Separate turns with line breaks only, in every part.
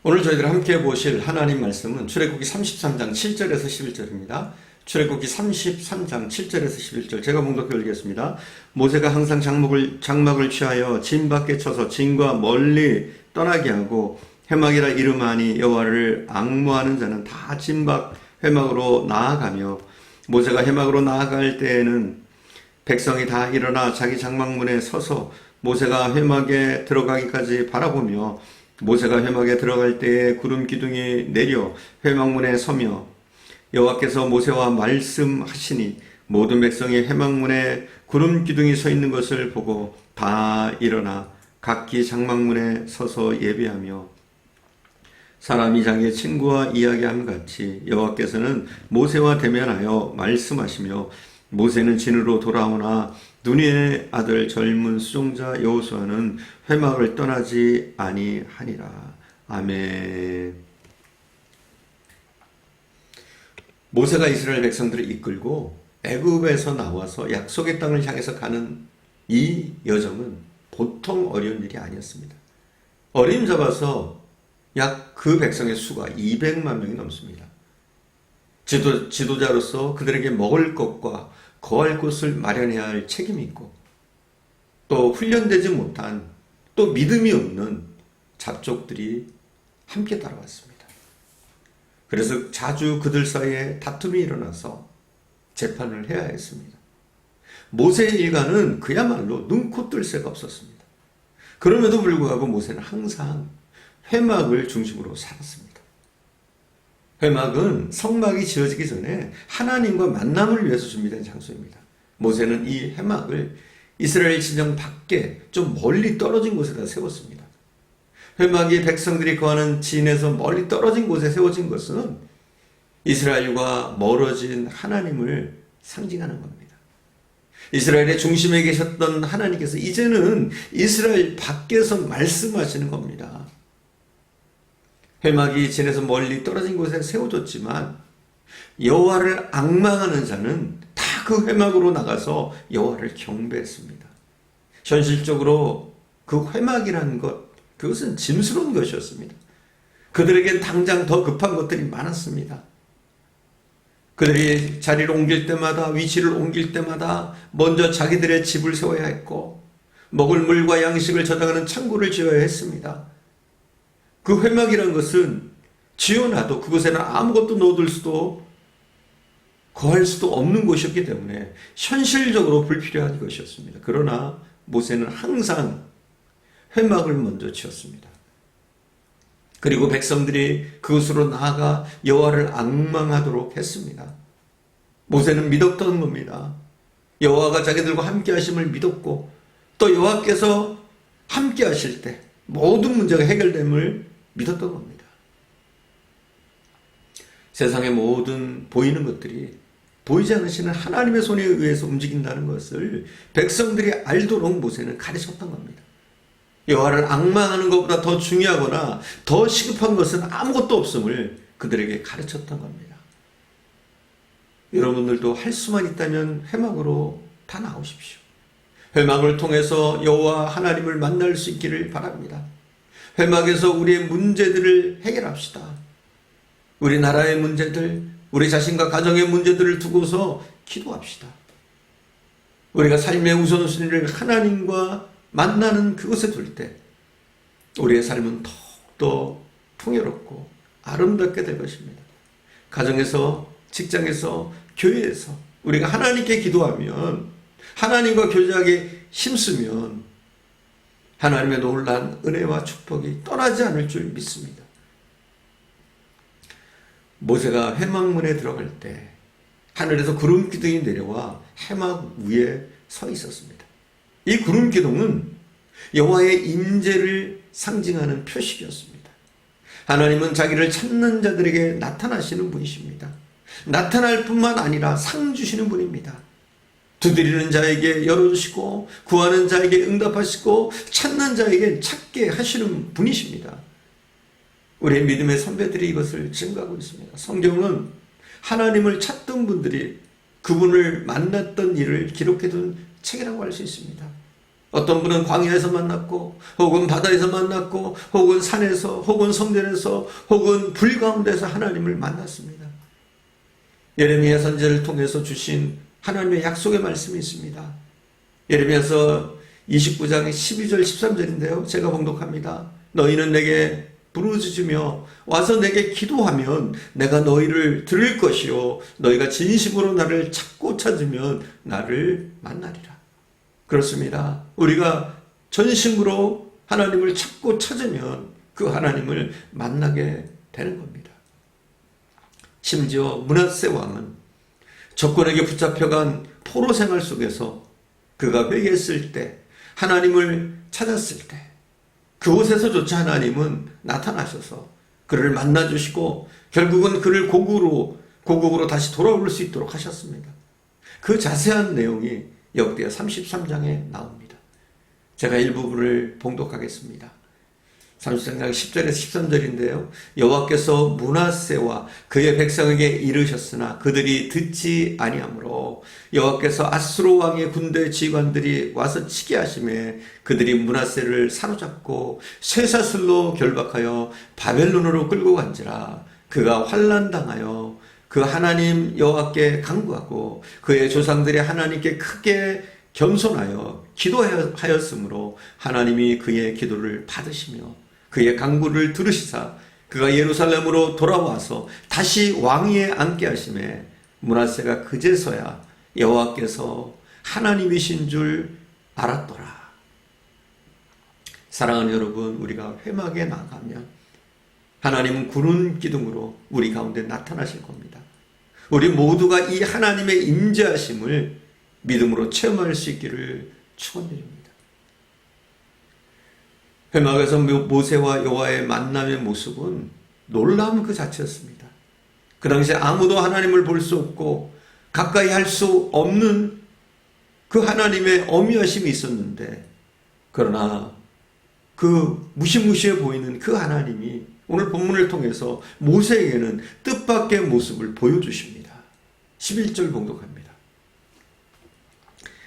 오늘 저희들이 함께 보실 하나님 말씀은 출애굽기 33장 7절에서 11절입니다. 출애굽기 33장 7절에서 11절 제가 봉독해 읽겠습니다. 모세가 항상 장막을 취하여 진 밖에 쳐서 진과 멀리 떠나게 하고 회막이라 이름하니 여호와를 앙무하는 자는 다 진 밖 회막으로 나아가며 모세가 회막으로 나아갈 때에는 백성이 다 일어나 자기 장막문에 서서 모세가 회막에 들어가기까지 바라보며 모세가 회막에 들어갈 때에 구름 기둥이 내려 회막문에 서며 여호와께서 모세와 말씀하시니 모든 백성이 회막문에 구름 기둥이 서 있는 것을 보고 다 일어나 각기 장막문에 서서 예배하며 사람이 자기의 친구와 이야기함 같이 여호와께서는 모세와 대면하여 말씀하시며 모세는 진으로 돌아오나 눈의 아들 젊은 수종자 여호수아는 회막을 떠나지 아니하니라. 아멘. 모세가 이스라엘 백성들을 이끌고 애굽에서 나와서 약속의 땅을 향해서 가는 이 여정은 보통 어려운 일이 아니었습니다. 어림잡아서 약 그 백성의 수가 200만 명이 넘습니다. 지도자로서 그들에게 먹을 것과 거할 곳을 마련해야 할 책임이 있고 또 훈련되지 못한 또 믿음이 없는 잡족들이 함께 따라왔습니다. 그래서 자주 그들 사이에 다툼이 일어나서 재판을 해야 했습니다. 모세의 일가는 그야말로 눈코 뜰 새가 없었습니다. 그럼에도 불구하고 모세는 항상 회막을 중심으로 살았습니다. 회막은 성막이 지어지기 전에 하나님과 만남을 위해서 준비된 장소입니다. 모세는 이 회막을 이스라엘 진영 밖에 좀 멀리 떨어진 곳에다 세웠습니다. 회막이 백성들이 거하는 진에서 멀리 떨어진 곳에 세워진 것은 이스라엘과 멀어진 하나님을 상징하는 겁니다. 이스라엘의 중심에 계셨던 하나님께서 이제는 이스라엘 밖에서 말씀하시는 겁니다. 회막이 진에서 멀리 떨어진 곳에 세워졌지만 여호와를 앙망하는 자는 다 그 회막으로 나가서 여호와를 경배했습니다. 현실적으로 그 회막이라는 것, 그것은 짐스러운 것이었습니다. 그들에겐 당장 더 급한 것들이 많았습니다. 그들이 자리를 옮길 때마다, 위치를 옮길 때마다 먼저 자기들의 집을 세워야 했고 먹을 물과 양식을 저장하는 창고를 지어야 했습니다. 그 회막이라는 것은 지어놔도 그곳에는 아무것도 넣어둘 수도 거할 수도 없는 곳이었기 때문에 현실적으로 불필요한 것이었습니다. 그러나 모세는 항상 회막을 먼저 지었습니다. 그리고 백성들이 그곳으로 나아가 여호와를 앙망하도록 했습니다. 모세는 믿었던 겁니다. 여호와가 자기들과 함께 하심을 믿었고 또 여호와께서 함께 하실 때 모든 문제가 해결됨을 믿었던 겁니다. 세상의 모든 보이는 것들이 보이지 않으시는 하나님의 손에 의해서 움직인다는 것을 백성들이 알도록 모세는 가르쳤던 겁니다. 여호와를 앙망하는 것보다 더 중요하거나 더 시급한 것은 아무것도 없음을 그들에게 가르쳤던 겁니다. 여러분들도 할 수만 있다면 회막으로 다 나오십시오. 회막을 통해서 여호와 하나님을 만날 수 있기를 바랍니다. 회막에서 우리의 문제들을 해결합시다. 우리나라의 문제들, 우리 자신과 가정의 문제들을 두고서 기도합시다. 우리가 삶의 우선순위를 하나님과 만나는 그곳에 둘 때 우리의 삶은 더욱더 풍요롭고 아름답게 될 것입니다. 가정에서, 직장에서, 교회에서 우리가 하나님께 기도하면, 하나님과 교제하게 힘쓰면 하나님의 놀라운 은혜와 축복이 떠나지 않을 줄 믿습니다. 모세가 회막문에 들어갈 때 하늘에서 구름 기둥이 내려와 회막 위에 서 있었습니다. 이 구름 기둥은 여호와의 임재를 상징하는 표식이었습니다. 하나님은 자기를 찾는 자들에게 나타나시는 분이십니다. 나타날 뿐만 아니라 상 주시는 분입니다. 두드리는 자에게 열어주시고 구하는 자에게 응답하시고 찾는 자에게 찾게 하시는 분이십니다. 우리의 믿음의 선배들이 이것을 증거하고 있습니다. 성경은 하나님을 찾던 분들이 그분을 만났던 일을 기록해둔 책이라고 할 수 있습니다. 어떤 분은 광야에서 만났고, 혹은 바다에서 만났고, 혹은 산에서, 혹은 성전에서, 혹은 불 가운데서 하나님을 만났습니다. 예레미야 선지자를 통해서 주신 하나님의 약속의 말씀이 있습니다. 예레미야서 29장 12절 13절인데요. 제가 봉독합니다. 너희는 내게 부르짖으며 와서 내게 기도하면 내가 너희를 들을 것이요 너희가 진심으로 나를 찾고 찾으면 나를 만나리라. 그렇습니다. 우리가 전심으로 하나님을 찾고 찾으면 그 하나님을 만나게 되는 겁니다. 심지어 므낫세 왕은 적군에게 붙잡혀간 포로 생활 속에서 그가 회개했을 때, 하나님을 찾았을 때 그곳에서조차 하나님은 나타나셔서 그를 만나주시고 결국은 그를 고국으로 다시 돌아올 수 있도록 하셨습니다. 그 자세한 내용이 역대하 33장에 나옵니다. 제가 일부분을 봉독하겠습니다. 33장 10절에서 13절인데요. 여호와께서 므낫세와 그의 백성에게 이르셨으나 그들이 듣지 아니하므로 여호와께서 아수르 왕의 군대 지휘관들이 와서 치게 하심에 그들이 므낫세를 사로잡고 쇠사슬로 결박하여 바벨론으로 끌고 간지라. 그가 환난당하여 그 하나님 여호와께 간구하고 그의 조상들이 하나님께 크게 겸손하여 기도하였으므로 하나님이 그의 기도를 받으시며 그의 간구를 들으시사 그가 예루살렘으로 돌아와서 다시 왕위에 앉게 하심에 므낫세가 그제서야 여호와께서 하나님이신 줄 알았더라. 사랑하는 여러분, 우리가 회막에 나가면 하나님은 구름 기둥으로 우리 가운데 나타나실 겁니다. 우리 모두가 이 하나님의 임재하심을 믿음으로 체험할 수 있기를 축원드립니다. 회막에서 모세와 여호와의 만남의 모습은 놀라움 그 자체였습니다. 그 당시에 아무도 하나님을 볼 수 없고 가까이 할 수 없는 그 하나님의 어미하심이 있었는데, 그러나 그 무시무시해 보이는 그 하나님이 오늘 본문을 통해서 모세에게는 뜻밖의 모습을 보여주십니다. 11절 봉독합니다.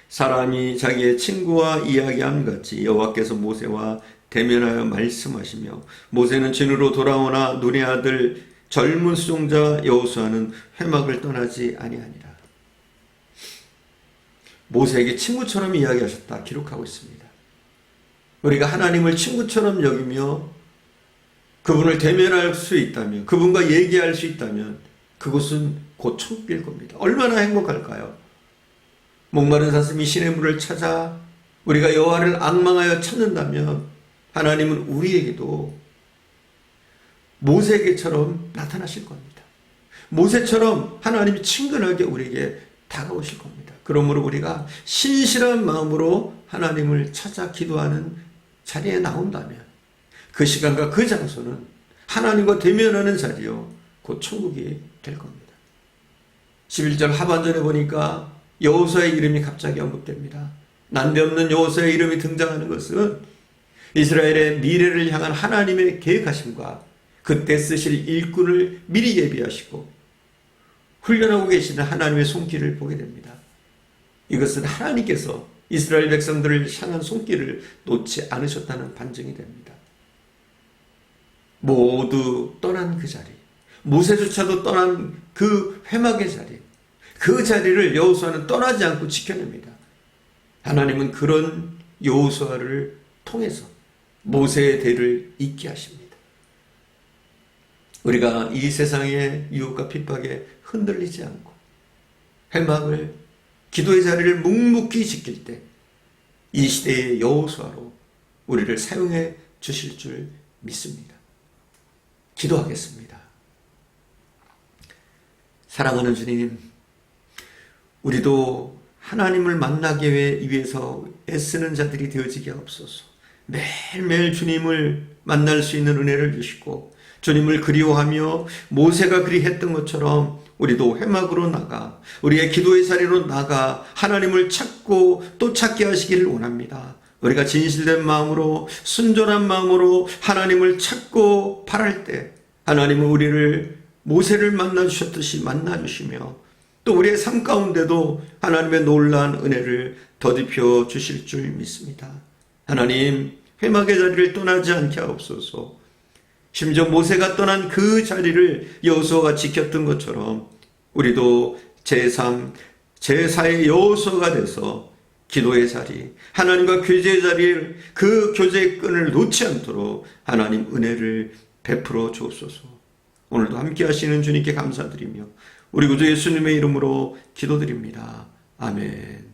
사람이 자기의 친구와 이야기함 같이 여호와께서 모세와 대면하여 말씀하시며 모세는 진으로 돌아오나 눈의 아들 젊은 수종자 여호수아는 회막을 떠나지 아니하니라. 모세에게 친구처럼 이야기하셨다 기록하고 있습니다. 우리가 하나님을 친구처럼 여기며 그분을 대면할 수 있다면, 그분과 얘기할 수 있다면 그곳은 곧 천국일 겁니다. 얼마나 행복할까요? 목마른 사슴이 시냇물을 찾아 우리가 여호와를 앙망하여 찾는다면 하나님은 우리에게도 모세에게처럼 나타나실 겁니다. 모세처럼 하나님이 친근하게 우리에게 다가오실 겁니다. 그러므로 우리가 신실한 마음으로 하나님을 찾아 기도하는 자리에 나온다면 그 시간과 그 장소는 하나님과 대면하는 자리요 곧 천국이 될 겁니다. 11절 하반절에 보니까 여호수아의 이름이 갑자기 언급됩니다. 난데없는 여호수아의 이름이 등장하는 것은 이스라엘의 미래를 향한 하나님의 계획하심과 그때 쓰실 일꾼을 미리 예비하시고 훈련하고 계시는 하나님의 손길을 보게 됩니다. 이것은 하나님께서 이스라엘 백성들을 향한 손길을 놓지 않으셨다는 반증이 됩니다. 모두 떠난 그 자리, 모세조차도 떠난 그 회막의 자리, 그 자리를 여호수아는 떠나지 않고 지켜냅니다. 하나님은 그런 여호수아를 통해서 모세의 대를 잇게 하십니다. 우리가 이 세상의 유혹과 핍박에 흔들리지 않고 회막을, 기도의 자리를 묵묵히 지킬 때 이 시대의 여호수아로 우리를 사용해 주실 줄 믿습니다. 기도하겠습니다. 사랑하는 주님, 우리도 하나님을 만나기 위해서 애쓰는 자들이 되어지게 하옵소서. 매일매일 주님을 만날 수 있는 은혜를 주시고 주님을 그리워하며 모세가 그리했던 것처럼 우리도 회막으로 나가 우리의 기도의 자리로 나가 하나님을 찾고 또 찾게 하시기를 원합니다. 우리가 진실된 마음으로 순전한 마음으로 하나님을 찾고 바랄 때 하나님은 우리를 모세를 만나주셨듯이 만나주시며 또 우리의 삶 가운데도 하나님의 놀라운 은혜를 더딥혀 주실 줄 믿습니다. 하나님, 회막의 자리를 떠나지 않게 하옵소서. 심지어 모세가 떠난 그 자리를 여호수아가 지켰던 것처럼 우리도 제3, 제4의 여호수아가 돼서 기도의 자리, 하나님과 교제의 자리를, 그 교제의 끈을 놓지 않도록 하나님 은혜를 베풀어 주옵소서. 오늘도 함께 하시는 주님께 감사드리며 우리 구주 예수님의 이름으로 기도드립니다. 아멘.